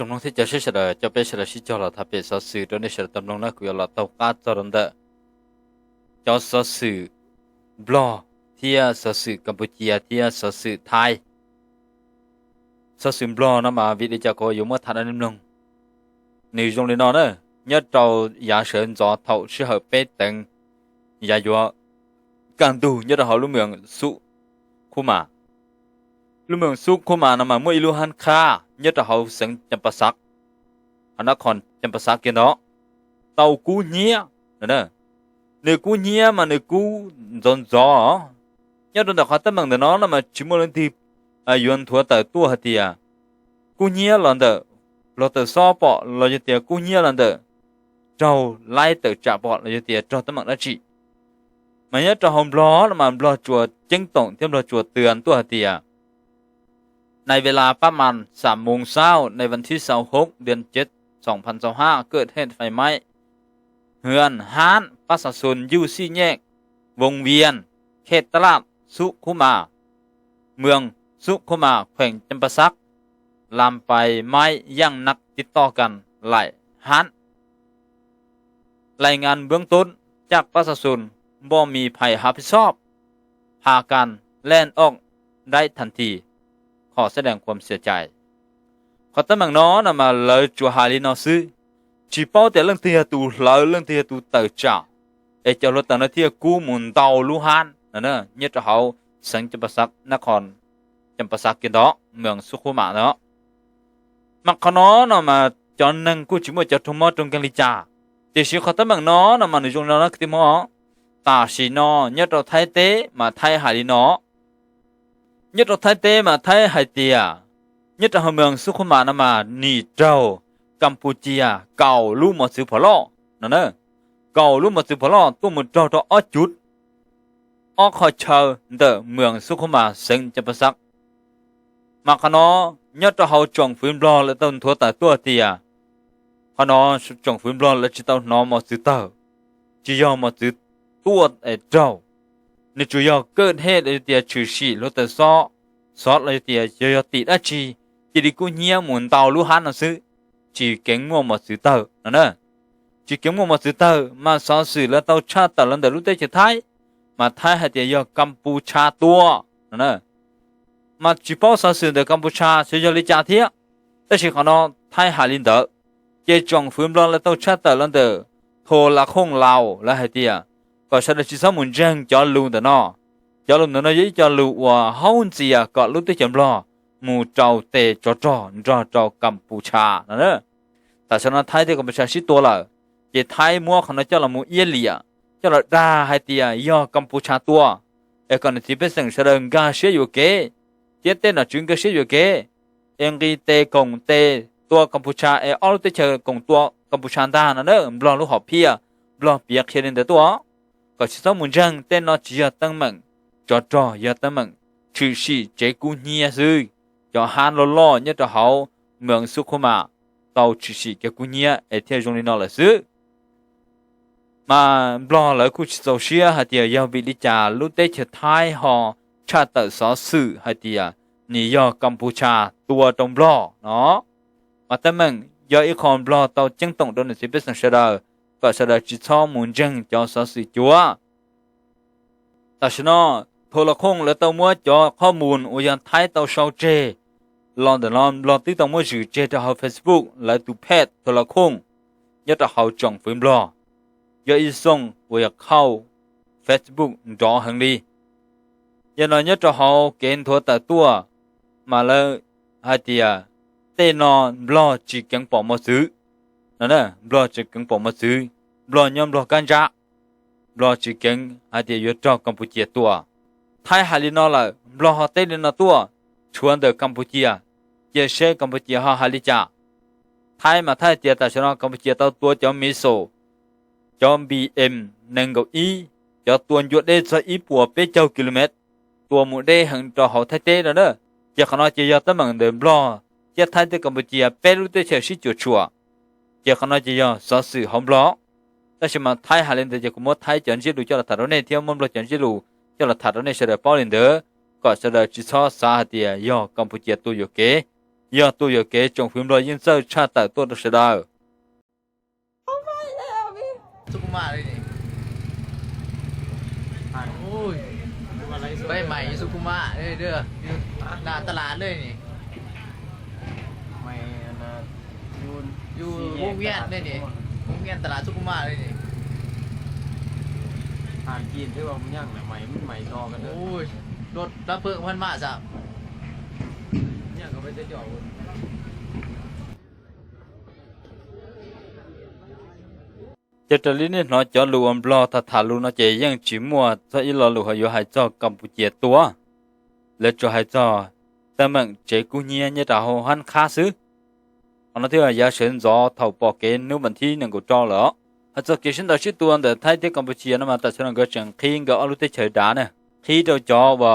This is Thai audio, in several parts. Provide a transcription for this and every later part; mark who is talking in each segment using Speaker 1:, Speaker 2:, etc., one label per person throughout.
Speaker 1: trong lúc thế cho sẽ là cho bé sẽ là sĩ cho là thà bé sở sự đó nên sẽ tầm lòng nó cũng là tàu cá cho đón đỡ cho sở sự blo thia sở sự Campuchia thia sở sự Thái sở sự blo nó mà vì để cho có dùng mất thật anh nông nếu dùng đến nó nữa nhất trâu giả sử cho thầu适合bé tầng giả dụ càng đủ nhất là họ lúc miệng su khu mà lúc miệng su khu mà nó mà mỗi lu han kha nhất là họ sinh chăm bát sắc anh nó còn chăm bát sắc kia đó tàu cú nhía nữa nếu cú nhía mà nếu cú giòn giò nhất là họ tâm bằng nó là mà chỉ một lần thì yuan thua tới tua hạt tiền cú nhía lần đó lo từ so bỏ lo cho tiền cú nhía lần đó trâu lai từ trả bỏ lo cho tiền trâu tâm bằng đó chị mà nhớ trâu hôm đó là mà lo chùa chính tổng thêm lo chùa tiền tua hạt tiềnในเวลาประมาณ3 โมงเช้าในวันที่26 เดือน 7 2025เกิดเหตุไฟไหม้เฮือนห้านประชาชนอยู่สี่แยกวงเวียนเขตตลาดสุขุมาเมืองสุขุมาแขวงจำปาสักลามไปไหม้อย่างหนักติดต่อกันหลายห้านรายงานเบื้องต้นจากประชาชนบ่มีภัยรับผิดชอบพากันแล่นออกได้ทันทีขอแสดงความเสียใจขอตั้งมังน้อนะมาเลยจัวหาลีนอซื้อchỉ baoแต่เรื่องเทียตูเลยเรื่องเทียตูเตอจ่าเจ้ารถตั้งเทียกู้หมุนเตาลูฮันนั่นน่ะเนี่ยจะเขาสังจำปาสักนครจำปาสักกินดอกเมืองสุขุมะเนาะมักขน้อนะมาจอนนึงกูจิมัวจะทุ่มตรงกันลิจ่าแต่สิขอตั้งมังน้อนะมาในจงนั้นคือมอตาสีนอเนี่ยเราไทยเตมาไทยหาลีนอnhất là thái tế mà thái hải tiề nhất là miềnสุขุมะนะมานี่เจ้ากัมพูชีเก่าลู่มาซื้อพลอนั่นเนอะเก่าลู่มาซื้อพลอตัวมันเจ้าตัวอ้อจุดอ้อคอยเชอเดอเมืองสุขุมะเซิงจะประสักมาขนอnhất là họ trồng phim blo lại tao thua tạiตัวเตียขนอtrồng phim blo lại chỉ tao nó màซื้อเตอchỉ do màซื้อตัวไอ้เจ้าในจุยเกิดเหตุเดียชื่อสีรถแต่ซอเลยเดียยอติดอาชีจีดีกูเหี้ยหมุนเตาลูกฮันน่ะซื้อจีเก่งมัวมาซื้อเตอนั่นน่ะจีเก่งมัวมาซื้อเตอมาสอนสื่อแล้วเตาชาติแล้วเดี๋ยวรู้ได้จะไทยมาไทยให้เดียกัมพูชาตัวนั่นน่ะมาจีป้อสอนสื่อเดียกัมพูชาเสียลิจ่าเทียแต่สิเขาเนาะไทยหาลินเดอเจจงฟื้นร้อนแล้วเตาชาติแล้วเดี๋ยวโทรละคงเราแล้วให้เดียก็ฉันจะสมุนเจงจอลูแต่นอจอลูแต่นอยี่จอลูว่าเฮาจีก็รู้ได้จำรอมูเจ้าเตจอกัมพูชานั่นเนอะแต่ฉันไทยที่กัมพูชาชิตัวละเจไทยมัวขณะเจ้าละมูเอเลียเจ้าละดาให้เตียย่อกัมพูชาตัวก่อนที่เป็นสิ่งเสด็จกาเสียอยู่เกเจเต้นจึงก็เสียอยู่เกกีเตกงเตตัวกัมพูชาออลเตเชกงตัวกัมพูชาดานั่นเนอะบลอลูกหอบเพียบลอเปียกเขียนเดตัวก็ชิสมุนจังเต้นนอจีตั้งมังจอยาตั้งมังชื่อชีเจกูเนียซื้อจอฮันล้อเนี่ยจะเขาเมืองสุขุมะเตาชื่อชีเจกูเนียเทียจงลินอละซื้อมาบลอเลยกูชิโซเชียฮัดเดียยาวิลิจาลุเตเชไทยฮอชาติสอสื่อฮัดเดียนี่ยอกัมพูชาตัวตรงบลอเนาะมาตั้งมังยออีคอนบลอเตาจึงตรงโดนสิเป็นสังเสดาก็แสดงจิตข้อมูลจังจอสสิจัวแต่ฉะนั้นโทรคงและตัวมัวจอข้อมูลอุยันไทยตัวชาวเจลองที่ตัวมัวสื่อเจจะเอาเฟซบุ๊กและตัวเพจโทรคงยัดจะเอาจ่องฟิล์มบลอย่าอีส่งอุยเข้าเฟซบุ๊กจอหังดียันนยัดจะเอาเกณฑ์ทัวแต่ตัวมาเลยฮัดเดียเต้นอนบลอจีเก่งปอมาซื้อนั่นแหละบลอจีเก่งปอมาซื้อบลอยอมบลอกันจ้าบลอจีเก่งฮัดเดียยจอกัมพูชีตัวไทยหาลินอละบลอฮอเตลินอตัวชวนเดอกัมพูชีเยเชกัมพูชีฮาฮาลิจ่าไทยมาไทยเดียแต่ชนะกัมพูชีตัวจอมมิโซจอมบีเอ็มหนึ่งกับอีจอตัวยุดได้สักอีปัวเปเจ้ากิโลเมตรตัวมุดได้หังจอเขาไทยเต้แล้วเนอะจะขนาดจะยอดตั้งมังเดิมบลอจะไทยเดอกัมพูชีเป็นรู้ได้เชื่อชิจุดชัวจะขนาดจะยอดสอสื่อหอมบลอแต่สมัยไทยหาเล่นเดอจะกุมไทยจันจิรูจะละถารุเนเที่ยวมันบลอจันจิรูจะละถารุเนเสด็จป้อลินเดอก็เสด็จจิตซ้อสาเดียยอกัมพูชีตัวอยู่เก giờ tôi giờ kế trong phim rồi nhưng sao cha tại tôi được sẽ đau
Speaker 2: สุกุมาเลยนี่โอ้ยใบใหม่สุกุมาเลยเด้ออยู่หน้าตลาดเลยนี่
Speaker 3: ไม่นะยูน
Speaker 2: อยู่วงเวียนเลยนี่วงเวียนตลาดสุกุมาเลยนี่
Speaker 3: ทานกินที่ว่ามันย่างน่ะใหม่มันใหม่ทอกันเด้อ
Speaker 2: โอ้ยรถรับเพลิงพันมาจ้ะ
Speaker 3: ย่างก็ไปจะจ่อ
Speaker 1: จะจะลิ้นเนาะจะรู้ว่าบลอถ้าถารู้เนาะจะยังจีมัวถ้าอีหลอรู้อยู่ให้เจ้ากัมพูเจียตัวแล้วจะให้เจ้าแต่มันเจกูเนียเนี่ยดาวหันค่าซื้ออันนั้นที่ว่ายาเฉินจอเท่าปอกเกนนู้บันที่หนึ่งก็จอเหรอให้เจ้าเกิดขึ้นต่อชีตัวแต่ไทยที่กัมพูเชียนั่นมาแต่ฉันก็จังขี้ก็เอาลูกเตะเฉยด่าเนี่ยขี้เจ้าจอว่า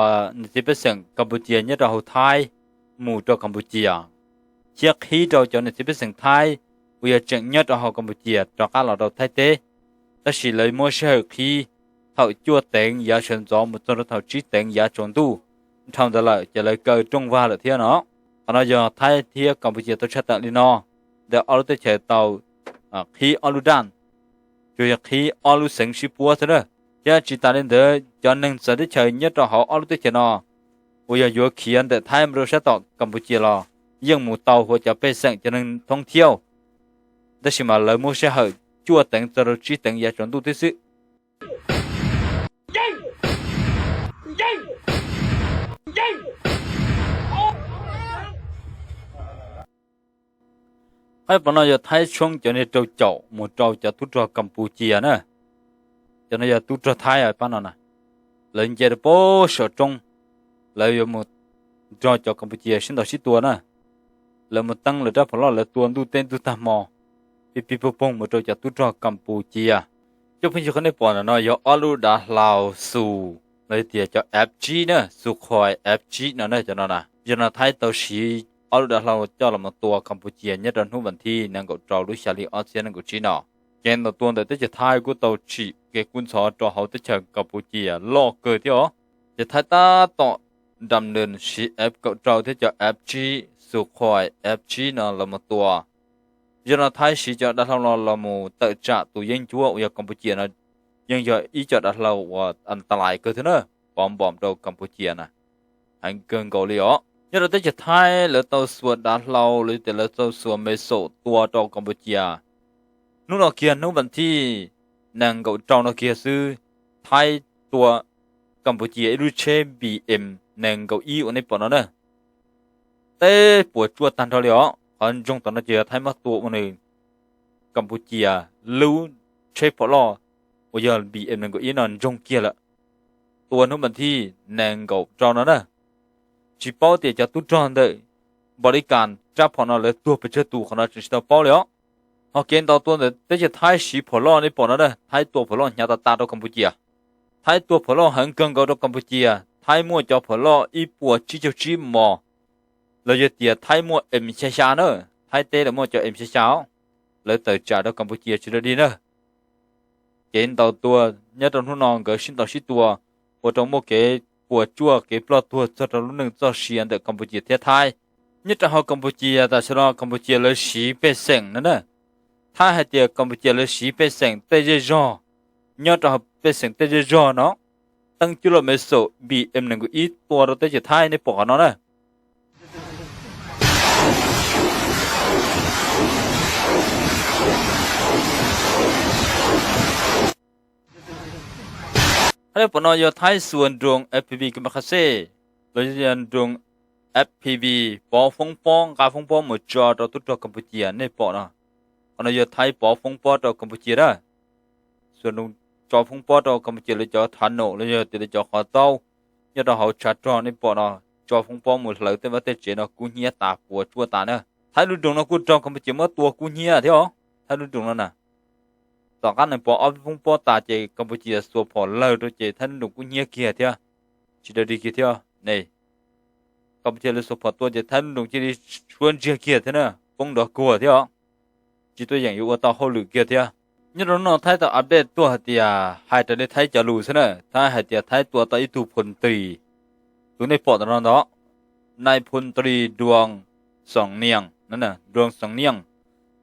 Speaker 1: จะเป็นสิ่งกัมพูเชียเนี่ยดาวไทยหมู่เจ้ากัมพูเชียเชี่ยขี้เจ้าจอเนี่ยจะเป็นสิ่งไทยวิญญาณnhất ở Campuchia cho các lão đầu thay thế, ta chỉ lấy mua xe khi thảo chua tiền giá sản xuất một số thảo trí tiền giá tròn tu, thằng đó lại chỉ lấy cơ trung va là thế nó, còn giờ thay thế Campuchia tôi chắc tận đi nó, để ở đây chạy tàu khi Aludan, rồi khi Alu sinh shipua thế đó, giờ chỉ ta lên đó cho nên sẽ đi chạy nhất ở họ Alu tới chạy nó, bây giờ vừa khi anh để thay rồi sẽ tàu Campuchia lo, nhưng một tàu họจะไปสั่งcho nên thông thiêu đó là mà lời mua xe hơi chua tận cho trí tận giá chọn tu thế sự hay bọn nó giờ thái xuống cho nên trâu chậu một trâu cho tút cho Campuchia nữa cho nên giờ tút cho Thái ở bọn nó nè lên giờ bố sợ trong lấy một trâu cho Campuchia xin đầu xí tua nữa là một tăng là ra phải lo là tuần tu tên tu tam mòพี่พงมาโจจากตุจอกัมพูชีเจ้าพี่จะคนในปอนเนาะยออลูดาลาวสู่เลยเดียจะ FG เนอะสุคอย FG เนาะจะเนาะนะจะเนาะไทยตัวสีออลูดาลาวเจ้าละมาตัวกัมพูชีเนี่ยตอนทุกวันที่นั่งกับเราด้วยชาลีออสเซียนั่งกับจีเนาะแกนตัวแต่จะไทยกูตัวชีเกกุนสอจอเขาจะเชิงกัมพูชีล่อเกิดที่อ๋อจะไทยตาต่อดำเนิน CF กับเราที่จะ FG สุคอย FG เนาะละมาตัวgiờ nó thái sĩ cho đã lâu là một tự trả tụ dân chúa ở Campuchia nó nhưng giờ ý cho đã lâu và anh ta lại cơ thế nữa bom đâu Campuchia nè anh cơn cầu liễu giờ là tới giờ thái là tàu xuân đã lâu lấy từ là tàu xuân mấy số tua đâu Campuchia lúc nào kia lúc bản thi nàng cậu trong nó kia sư thái tua Campuchia lưu chế BM nàng cậu yêu anh ấy bỏ nó nè tế buổi chua tan thôi liễu anh trong tận nó chỉ thấy mất tuổi mà này Campuchia lưu chế phở lo bây giờ bị em có ý là trong kia là tuổi nó mình thi nàng cậu cho nó nè chỉ bao tiền cho tụt tròn đấy body can chấp họ nó lấy tuổi phải chơi tuổi họ nó chỉ tao bao liao họ kiến tao tuổi đấy tới chỉ thái sĩ phở lo này bỏ nó đây thái tuổi phở lo nhà ta đâu Campuchia thái tuổi phở lo hàng cân cậu đâu Campuchia thái mua cho phở lo ít bùa chỉ cho chỉ mò lời giờ tiệt thái mua em xe xa nữa thái tê là mua cho em xe xa lời từ trả到 Campuchia chưa đi nữa trên tàu tua nhớ trong hôm nọ gửi xin tàu xí tua ở trong một cái của chua cái plot tua cho trong lúc nâng cho xiên từ Campuchia thế thái nhất là họ Campuchia ta sẽ lo Campuchia lấy xí bê seng nữa thái hay tiệt Campuchia lấy xí bê seng tê dê giò nhớ trong họ bê seng tê dê giò nó tăng chú là mấy số bị em nâng có ít tua đó tới chỉ thái này bỏ nó nèให้ปนอยท้ายส่วนดวง FPV กับมาคาเซ่โดยเฉพาะดวง FPV ปอฟงปองกาฟงปองหมดจอเราตุตัวกัมพูชีในปอนะปนอยท้ายปอฟงปอเรากัมพูชีได้ส่วนดวงจอฟงปอเรากัมพูชีเลยจอทันโนเลยติดจอขอเต้าเนี่ยเราเขาชัดจอในปอนะจอฟงปองหมดเลยแต่ว่าเตจเนาะกูเหี้ยตาปวดชั่วตาเนี่ยท้ายดูดวงเรากูจอกัมพูชีเมื่อตัวกูเหี้ยที่อ๋อท้ายดูดวงนั่นน่ะต่อกันในปออฟงปอตาเจกัมพูชีสัวพอเลยตัวเจท่านหนุ่มกูเหี้ยเกียเถอะจิตดีเกียเถอะนี่กัมพูชีเลยสัวพอตัวเจท่านหนุ่มจีชวนเจียเกียเถอะนะปงดอกกัวเถอะจีตัวอย่างอยู่ว่าต่อเขาหลุดเกียเถอะนี่เราเนาะท้ายต่ออัปเดตตัวเดียหายแต่ในท้ายจะรู้ซะนะท้ายหายเดียท้ายตัวต่ออีตูพลตรีตัวในปอดเราเนาะนายพลตรีดวง สองเนียงนั่นน่ะดวงสองเนียง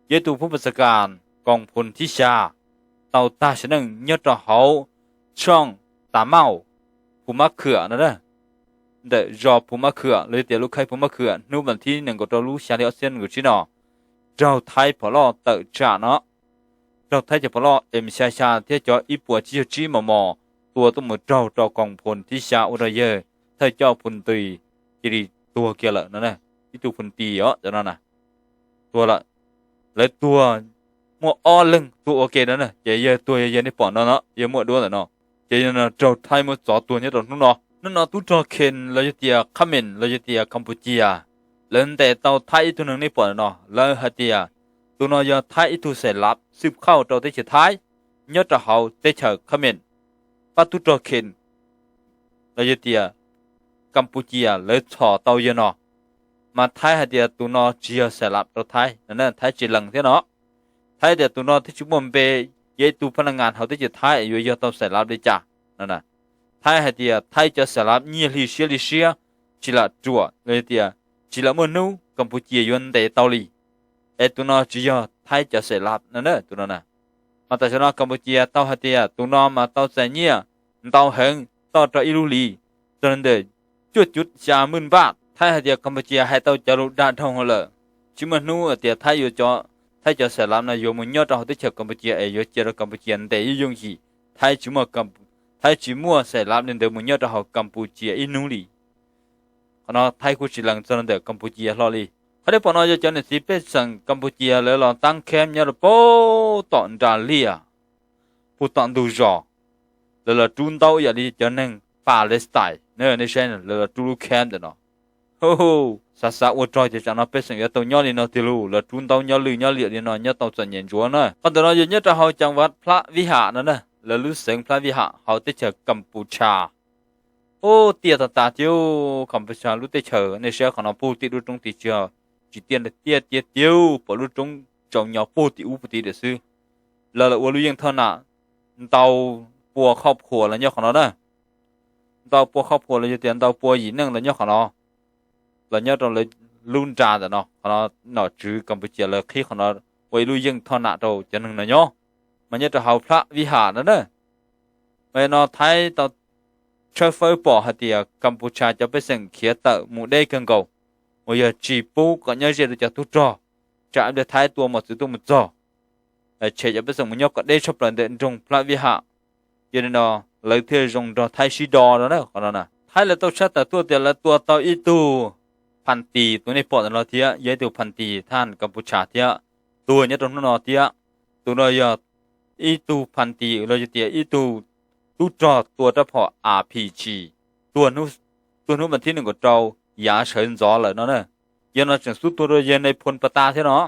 Speaker 1: เยตูผู้ประสการกองพลทิชาเต่าตาฉนึงยอดเฮาช่องตาเมาผู้มะเขือนั่นน่ะเดรอผู้มะเขือเลยเตียลูกใครผู้มะเขือนู่นวันที่หนึ่งก็จะรู้ชาลีออเซียนกูชินอเราไทยพอลอเตอจ่าเนาะเราไทยจะพอลอชาที่จะอีปัวจีมอตัวต้องมือเรากองพลทิชาอุระเยไทยเจ้าพลตีจีดีตัวเกี่ยละนั่นน่ะที่ตัวพลตีจะนั่นน่ะตัวละเลยตัวมัวอ้อลึงตัวโอเคนั่นน่ะเยอะตัวเยอะในปอนเนาะเยอะมัวด้วยเนาะเยอะนะเราไทยมัวจ่อตัวนี้ตรงนู้นเนาะนั่นเนาะตัวจอเคนเราจะเตียเขมรเราจะเตียกัมพูชีเล่นแต่เตาไทยตัวหนึ่งในปอนเนาะแล้วฮัตเตียตัวเนาะยาไทยตัวเสร็จลับสืบเข้าเราได้เฉยไทยยอดเขาได้เฉยเขมรปัตตุจอเคนเราจะเตียกัมพูชีเลยถ่อเตาเยอะเนาะมาไทยฮัตเตียตัวเนาะเจียเสร็จลับเราไทยนั่นน่ะไทยจีหลังเท่าเนาะไทยเดียตัวเนาะที่ชุบมันเปยตัวพนักงานเขาได้เฉยไทยอยู่เยอะเตาเสร็จลับได้จ้ะนั่นน่ะไทยฮัตเตียไทยจะเสร็จลับเนี่ยลิเชียจีละจั่วเลยเตียจีละมันนู้กัมพูชียวนเตเตาลีตัวเนาะจียไทยจะเสร็จลับนั่นน่ะตัวเนาะมาแต่ชนะกัมพูชีเตาฮัตเตียตัวเนาะมาเตาเสเนี่ยเตาเฮงเตาตระอิลุลีตอนเดจุด30,000 บาทไทยฮัตเตียกัมพูชีให้เตาจะรู้ด้านท่องเลยชิมันนู้เตียไทยอยู่จอไทยจะเสร็จลับนะอยู่มันยอดเราได้เจอกัมพูชีอยู่เจอกัมพูชีแต่ยุ่งฮีไทยจิมัวเสร็จลับเนี่ยเดี๋ยวมันยอดเรากัมพูชีอินุลีเนาะไทยกูชิลังจนเดี๋ยวกัมพูชีรอลีเขาได้ปนจะเจอในสิเป็นสังกัมพูชีแล้วเราตั้งแคมป์เนี่ยโป้ตอนดาเลียผู้ตอนดูจอแล้วเราจุนเต้าอย่างนี้จะนั่งปาเลสไตน์เนี่ยในเช่นแล้วเราจูแคมป์เนาะโอ้โหสาวัวจอยจะจังเราเป็นสังเกตตัวย่อนี่เนาะที่รู้แล้วจุนเต้าย่อลือย่อเลียนี่เนาะย่อเต้าสัญญาณจัวเนาะตอนเราอยู่เนี่ยจะเขาจังหวัดพระวิหารนั่นนะแล้วรู้สึกพระวิหารเขาได้เจอกัมพูชาโอ้เตี้ยตาเจียวกัมพูชารู้ได้เจอในเชื่อของเราพูดที่รู้ตรงที่เจอจีเตียนเตี้ยเจียวพอรู้ตรงจงยาวพูดที่อุปติเดือดซื้อแล้วเรารู้ยังเท่าน่ะเตาปัวครอบครัวแล้วเนี่ยของเราเนาะเตาปัวครอบครัวเราจะเตียนเตาปัวหญิงนั่งแล้วเนี่ยของเราแล้วเนี่ยตรงเลยลุ่นจาแต่เนาะของเราหน่อจื้อกัมพูชาเลยขี้ของเราไว้รู้ยังเท่าน่ะเราจะหนึ่งเนาะมันจะเอาพระวิหารนั่นเด้อเมื่อไทยตอนเชื่อฟ้าปอหัดเดียกัมพูชาจะไปส่งเขียเตอหมู่ได้กันเก่าเมื่อจีปูก็เนี่ยจะทุจริตจะเอาไทยตัวหมดตัวมันจ่อแต่เชื่อจะไปส่งมันยกก็ได้ชอบเดินตรงพระวิหารยันเนาะเลยเที่ยวตรงไทยชีดอแล้วเนาะคนนั้นนะไทยเราต้องชัดแต่ตัวเดียวละตัวต่ออีตูพันตีตัวในปอดเราเทียยัยตัวพันตีท่านกัมพูชาเทียตัวเนี่ยตรงนั้นเทียตัวเราอย่าอีตูพันตีเราจะเตียอีตูตู้จอตัวเฉพาะ RPG ตัวนู้มันที่หนึ่งก็เรายาเฉินจอเลยเนาะเนี่ยยันเราจะสู้ตัวเราเย็นในพลปตาใช่เนาะ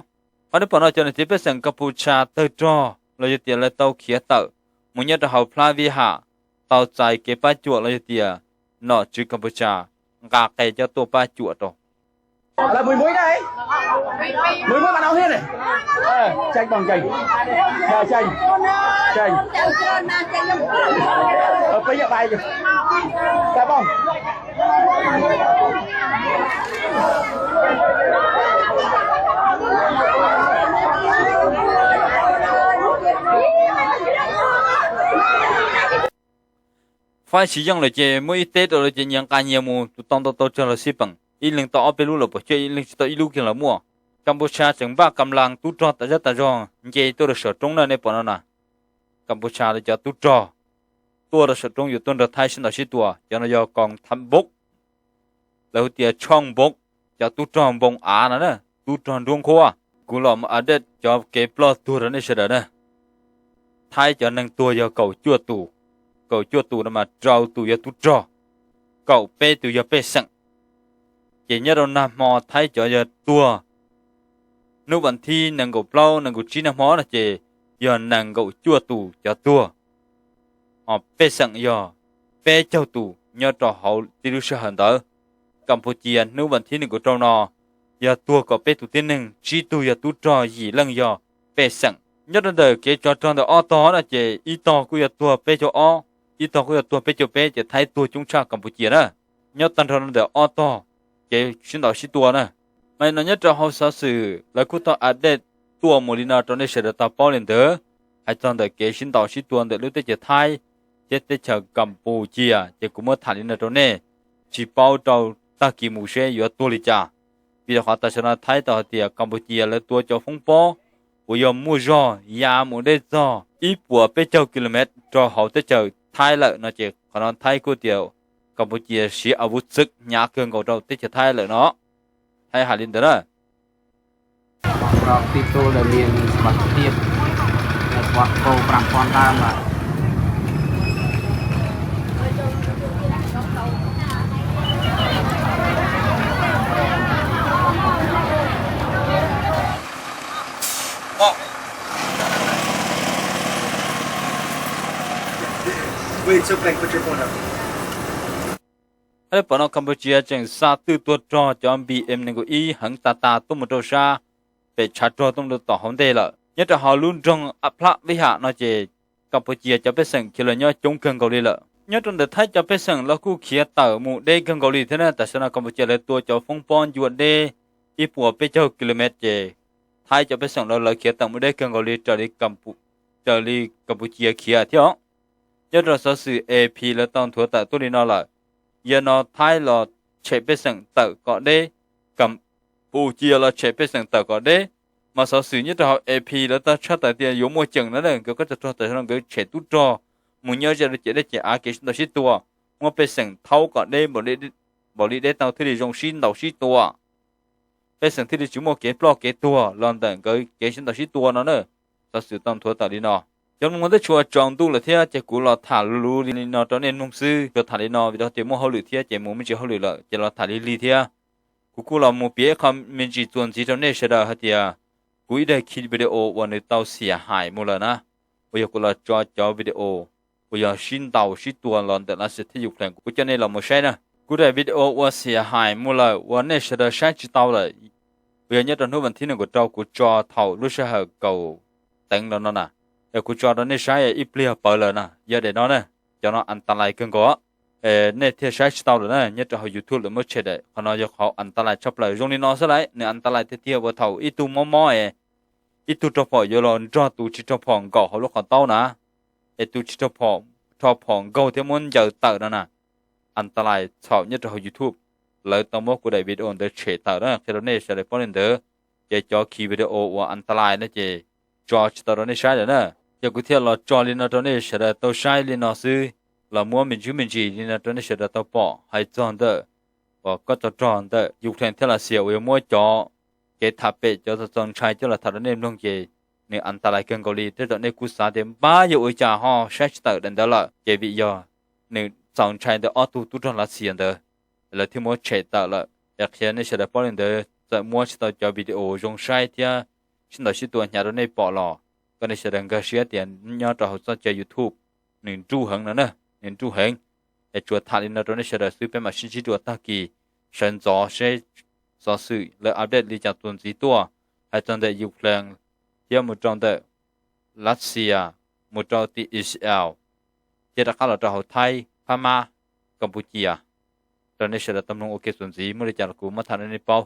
Speaker 1: เพราะในปอนเราจะในที่เป็นสังกัมพูชาเตอจอเราจะเตียเลยเตาเขียเตอมึงเนี่ยจะเอาพลาวิหาเตาใจเก็บป้าจวดเราจะเตียเนาะจือกัมพูชากาไก่จะตัวป้าจวดตัว
Speaker 4: là mùi đây mùi bạn nào hết này chanh bằng chanh chanh bây giờ bài cái bông
Speaker 1: phải sử dụng là chỉ mỗi tết rồi chỉ nhận cả nhiều mùa tụi cho là ship bằngอีหนึ่งต่อไปรู้หรอปะเจอีหนึ่งต่ออีลูกยังละมั่วกัมพูชาจึงบ้ากำลังตุ้จอแต่จะแต่จองเจตัวเราเสือตรงนั้นในปอนน่ะกัมพูชาเราจะตุ้จอตัวเราเสือตรงอยู่ต้นเราไทยฉันเราชิตัวยังเรากองทำบกแล้วเตียช่องบกจะตุ้จอบงอานะตุ้จอดวงคัวกูหล่อมาเด็ดจะเก็บปลอดตัวเราในเสือนะไทยจะนั่งตัวจะเก่าจั่วตูนั่นมาเจ้าตูจะตุ้จอเก่าเป้ตูจะเป้สังchỉ nhớ đâu nam mò thấy cho giờ tua nếu bản thi nàng gục lâu nàng gục chi nam mò là chỉ giờ nàng gục chua tù cho tua họ bê sẵn giờ bê châu tù nhớ trò hậu đi lưu sơ hẳn đó Campuchia nếu bản thi nàng gục trâu nò giờ tua có bê tù tiên nâng chi tù giờ tù trò gì lần giờ bê sẵn nhớ đâu đời kế cho tròn đó o to là chỉ y to của giờ tua bê cho o y to của giờ tua bê cho bê chỉ thấy tua chúng ta Campuchia đó nhớ tan tròn đời o to cái xin đạo sĩ tua nè ไม่นอนยัดจะเขาสอสื่อแล้วกูต้องอัดเดตตัวมูลินาตอนนี้เสด็จต่อป้อเลนเดอร์ให้ตอนเด็กเกชินต่อชิตัวเด็กรู้แต่จะไทยเจ็ดแต่เชอกัมพูชีจะกูเมื่อฐานลินาตอนนี้จีเป้าเจ้าตากิมูเชยอยู่ตัวลิจ่าปีละขอตัดชนะไทยต่อเตียกัมพูชีและตัวเจ้าฟงป้อ我要木绕呀木的绕，一波被9 km 绕好的就太了，那就可能太过掉，กัมพูชี是อาวุธศึกยากเกินกว่าเราที่จะไทยเลยเนาะไทยหาลินเด้อ
Speaker 2: เราติดตัวเรียนสมัครเทียบในวัดโตปรางพรตามมา
Speaker 4: Wait, so like put your phone up.
Speaker 1: ไอ้ปนกัมพูชีจังซาตื้อตัวจอจอมบีเอ็มหนึ่งก็อีหังตาตาตุ้มโตชาเป็ดชาจอตุ้มต่อหอมเดละยัดจะหาลุ่นจงอัพระวิหารนอเจกัมพูชีจะไปสั่งคิลยอจงเกินเกาหลีละยัดจนเด็ดไทยจะไปสั่งแล้วกูเขียเต่าหมู่ได้เกินเกาหลีเท่านั้นแต่สนากัมพูชีเลยตัวจอฟงปอนยวดเดอีปัวไปเจ้ากิโลเมตรเจไทยจะไปสั่งแล้วเขียเต่าหมู่ได้เกินเกาหลีจอดีกัมพูชีเขียเที่ยวยัดเราสอสื่อเอพีแล้วต้องถัวแต่ตัวนี้นอละยันอไทยเราเชไปสั่งเต่าก็ได้กัมพูชีเราเชไปสั่งเต่าก็ได้มาสอสื่อยัดเราเอพีแล้วต้องชัดแต่เดียวอยู่มัวจังนั่นเองก็จะตัวแต่เราก็เชตุจอมุนยอจะได้เจอาเกชตัวชิตัวมัวไปสั่งเท่าก็ได้บริได้เต่าที่ได้รงชินเราชิตัวไปสั่งที่ได้จุ่มเก็บปลอกเก็บตัวลอนแต่ก็เกชตัวชิตัวนั่นเองสอสื่อต้องถัวแต่ดีนอจนมันได้ชัวจองตู้เลยเที่ยจะกูรอถ่ายรู้ลีนอตอนนี้นุ่งซื้อจะถ่ายลีนอวิธีเจมูเขาหรือเที่ยเจมูไม่เจอเขาหรือละจะรอถ่ายลีเที่ยกูรอมูเปียเขามีจีตัวจีตอนนี้เสด็จฮัตยากูได้คิดวิดีโอวันนี้เต้าเสียหายหมดแล้วนะกูอยากกูรอจอวิดีโอกูอยากชินเต้าชิตัวหลอนแต่ละสิ่งที่อยู่แข่งกูจะเนี่ยเราไม่ใช่นะกูได้วิดีโอว่าเสียหายหมดแล้ววันนี้เสด็จใช้จีเต้าเลยเวียนยัดตอนนู้นวันที่หนึ่งกูเต้ากูจอเท่ารู้สึกเหเก่าแต่งแล้วนั่นน่ะแต่กูจอตอนนี้ใช้อีเปลี่ยเปิดเลยนะเยอะเดี๋ยวนั้นจะน่าอันตรายเกินกว่าเนี่ยที่ใช้สตาร์เลยนะเนี่ยจะเขายูทูบหรือไม่เช่ได้ขณะที่เขาอันตรายชอบเลยตรงนี้น้องสไลด์เนี่ยอันตรายที่เที่ยวว่าเท่าอีตัวม้ออีตัวจอพออยู่รอนจอตัวชิจอพองก่อเขาลูกเขาเต้านะไอตัวชิจอพองทอพองก่อที่มันเยอะเต่านั่นน่ะอันตรายชอบเนี่ยจะเขายูทูบเลยต้องบอกกูได้วิดีโอเดือดเฉดเต่านะที่เราเนี่ยใช้เลยเพราะนั่นเด้อจะจอคีย์วิดีโอว่าอันตรายนะเจจอชิตเราเนี่ยใช้เลยนะจะกูเที่ยวเราจอลินตอนนี้เสด็จตัวใช้ลินซื้อเรามัวมินจีลินตอนนี้เสด็จตัวปอให้จอนเด้อว่าก็จะจอนเด้ออยู่แทนที่เราเสียวยมัวจอเกทับเป็ดจะจอนใช้จะเราทำเรื่องลงเจในอันตรายเกินเกาหลีที่ตอนนี้กูสาเดมบ้าอยู่อีจ่าห่อใช้เตอร์เดินเด้อละเจวิยอในจอนใช้เดออตุตุจอนละเสียเด้อแล้วที่มัวเฉดเตอร์ละอยากเห็นในเสด็จปอลินเด้อจะมัวเฉดจอวิดีโอจงใช้ที่ฉันต่อชิตัวหยาดในปอลอก็ในแสดงก็เสียเตียนย้อนต่อหัวใจยูทูบหนึ่งจู้หังนั่นนะหนึ่งจู้หังไอจวดทาลินตอนนี้แสดงซื้อเป็นมาชิ้นชิ้นตัวตากีเชิญจอใช้สอสื่อและอัปเดตลีจากตัวสีตัวให้จนได้ยูเครนเที่ยวมุดจงได้รัสเซียมุดจงที่อิสราเอลเจตการเราจะหัวไทยพม่ากัมพูชีตอนนี้แสดงตำรวจโอเคส่วนสีไม่ได้จากกูมาทานในเป้า